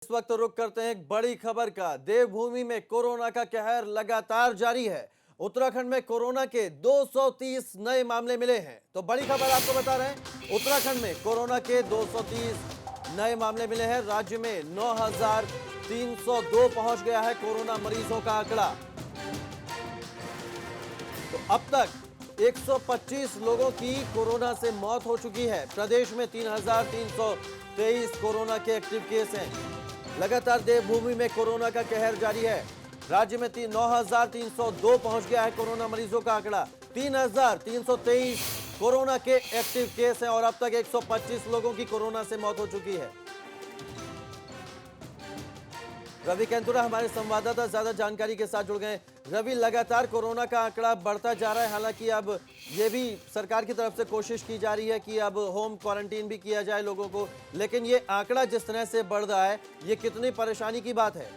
इस वक्त रुक करते हैं एक बड़ी खबर का। देवभूमि में कोरोना का कहर लगातार जारी है। उत्तराखंड में कोरोना के 230 नए मामले मिले हैं। तो बड़ी खबर आपको बता रहे हैं, उत्तराखंड में कोरोना के 230 नए मामले मिले हैं। राज्य में 9,302 पहुंच गया है कोरोना मरीजों का आंकड़ा। तो अब तक 125 लोगों की कोरोना से मौत हो चुकी है। प्रदेश में 3,323 कोरोना के एक्टिव केस हैं। लगातार देवभूमि में कोरोना का कहर जारी है। राज्य में 9,302 पहुंच गया है कोरोना मरीजों का आंकड़ा। 3,323 कोरोना के एक्टिव केस हैं और अब तक 125 लोगों की कोरोना से मौत हो चुकी है। रवि केंतुरा हमारे संवाददाता ज्यादा जानकारी के साथ जुड़ गए। रवि, लगातार कोरोना का आंकड़ा बढ़ता जा रहा है। हालांकि अब ये भी सरकार की तरफ से कोशिश की जा रही है कि अब होम क्वारंटीन भी किया जाए लोगों को, लेकिन ये आंकड़ा जिस तरह से बढ़ रहा है, ये कितनी परेशानी की बात है?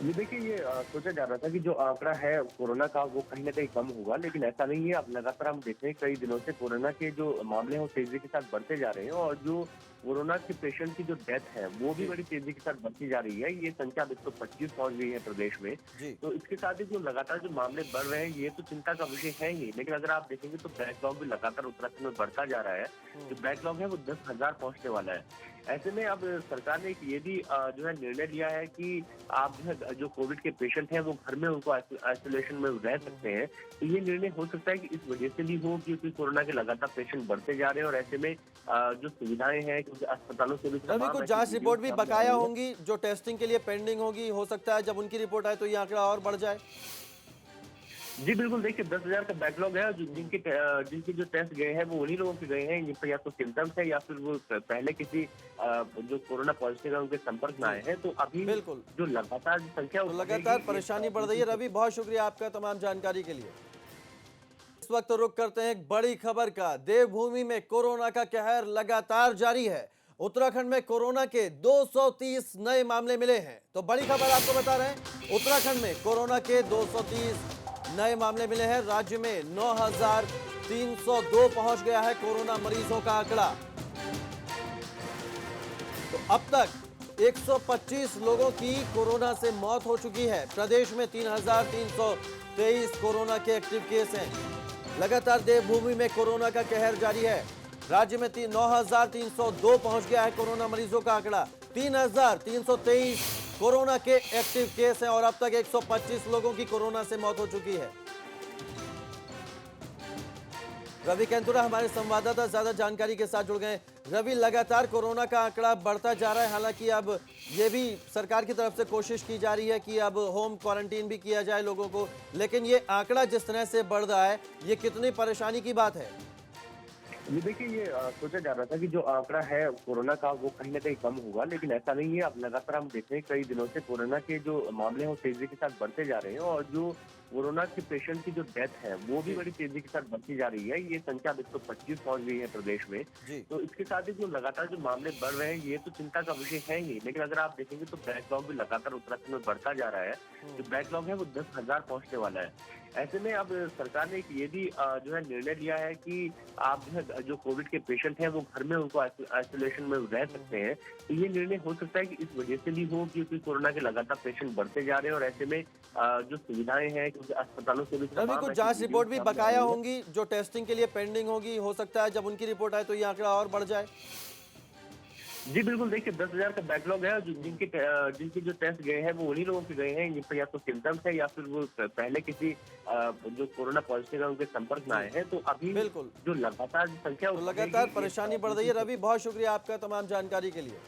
ये देखिए, ये सोचा जा रहा था कि जो आंकड़ा है कोरोना का वो कहीं ना कहीं कम होगा, लेकिन ऐसा नहीं है। अब लगातार हम देख रहे हैं कई दिनों से कोरोना के जो मामले हैं वो तेजी के साथ बढ़ते जा रहे हैं और जो कोरोना के पेशेंट की जो डेथ है वो भी बड़ी तेजी के साथ बढ़ती जा रही है। ये संख्या 125 पहुंच गई है प्रदेश में। तो इसके साथ ही जो लगातार जो मामले बढ़ रहे हैं ये तो चिंता का विषय है ही, लेकिन अगर आप देखेंगे तो बैकलॉग भी लगातार उत्तराखंड में बढ़ता जा रहा है। जो बैकलॉग है वो 10,000 पहुंचने वाला है। ऐसे में अब सरकार ने ये भी जो है निर्णय लिया है कि आप जो है जो कोविड के पेशेंट हैं वो घर में उनको आइसोलेशन में रह सकते हैं। तो ये निर्णय हो सकता है कि इस वजह से भी हो क्योंकि कोरोना के लगातार पेशेंट बढ़ते जा रहे हैं और ऐसे में जो सुविधाएं हैं क्योंकि अस्पतालों से भी रवि, कुछ जांच रिपोर्ट भी बकाया होंगी जो टेस्टिंग के लिए पेंडिंग होगी। हो सकता है जब उनकी रिपोर्ट आए तो ये आंकड़ा और बढ़ जाए। जी बिल्कुल, देखिए 10,000 का बैकलॉग है। जिनके जो टेस्ट गए हैं वो उन्हीं लोगों के गए हैं जिन पर या तो सिम्टम्स है या फिर वो पहले किसी जो कोरोना पॉजिटिव है उनके संपर्क में आए हैं। तो अभी बिल्कुल, जो लगातार संख्या तो लगातार परेशानी बढ़ रही है। रवि, बहुत शुक्रिया आपका तमाम जानकारी के लिए। इस वक्त रुक करते हैं एक बड़ी खबर का। देवभूमि में कोरोना का कहर लगातार जारी है। उत्तराखंड में कोरोना के 230 नए मामले मिले हैं। तो बड़ी खबर आपको बता रहे हैं, उत्तराखंड में कोरोना के 230 नए मामले मिले हैं। राज्य में 9,302 पहुंच गया है कोरोना मरीजों का आंकड़ा। तो अब तक 125 लोगों की कोरोना से मौत हो चुकी है। प्रदेश में 3,323 कोरोना के एक्टिव केस हैं। लगातार देवभूमि में कोरोना का कहर जारी है। राज्य में 9,302 पहुंच गया है कोरोना मरीजों का आंकड़ा। 3,323 कोरोना के एक्टिव केस हैं और अब तक 125 लोगों की कोरोना से मौत हो चुकी है। रवि केंतुरा हमारे संवाददाता ज्यादा जानकारी के साथ जुड़ गए। रवि, लगातार कोरोना का आंकड़ा बढ़ता जा रहा है। हालांकि अब ये भी सरकार की तरफ से कोशिश की जा रही है कि अब होम क्वारंटीन भी किया जाए लोगों को, लेकिन ये आंकड़ा जिस तरह से बढ़ रहा है, ये कितनी परेशानी की बात है? ये देखिए, ये सोचा जा रहा था कि जो आंकड़ा है कोरोना का वो कहीं ना कहीं कम होगा, लेकिन ऐसा नहीं है। अब लगातार हम देख रहे हैं कई दिनों से कोरोना के जो मामले हैं वो तेजी के साथ बढ़ते जा रहे हैं और जो कोरोना के पेशेंट की जो डेथ है वो भी बड़ी तेजी के साथ बढ़ती जा रही है। ये संख्या 125 पहुंच गई है प्रदेश में। तो इसके साथ ही जो लगातार जो मामले बढ़ रहे हैं ये तो चिंता का विषय है ही, लेकिन अगर आप देखेंगे तो बैकलॉग भी लगातार उत्तराखंड में बढ़ता जा रहा है। जो बैकलॉग है वो 10,000 पहुंचने वाला है। ऐसे में अब सरकार ने ये भी जो है निर्णय लिया है कि आप जो है जो कोविड के पेशेंट हैं वो घर में उनको आइसोलेशन में रह सकते हैं। तो ये निर्णय हो सकता है कि इस वजह से भी हो क्योंकि कोरोना के लगातार पेशेंट बढ़ते जा रहे हैं और ऐसे में जो सुविधाएं हैं क्योंकि अस्पतालों से भी रवि, कुछ जांच रिपोर्ट भी बकाया होंगी जो टेस्टिंग के लिए पेंडिंग होगी। हो सकता है जब उनकी रिपोर्ट आए तो ये आंकड़ा और बढ़ जाए। जी बिल्कुल, देखिए 10,000 का बैकलॉग है। जिनके जो टेस्ट गए हैं वो उन्हीं लोगों के गए हैं जिन पर या तो सिम्टम्स है या फिर वो पहले किसी जो कोरोना पॉजिटिव है उनके संपर्क में आए हैं। तो अभी बिल्कुल, जो लगातार संख्या तो लगातार परेशानी बढ़ रही है। रवि, बहुत शुक्रिया आपका तमाम जानकारी के लिए।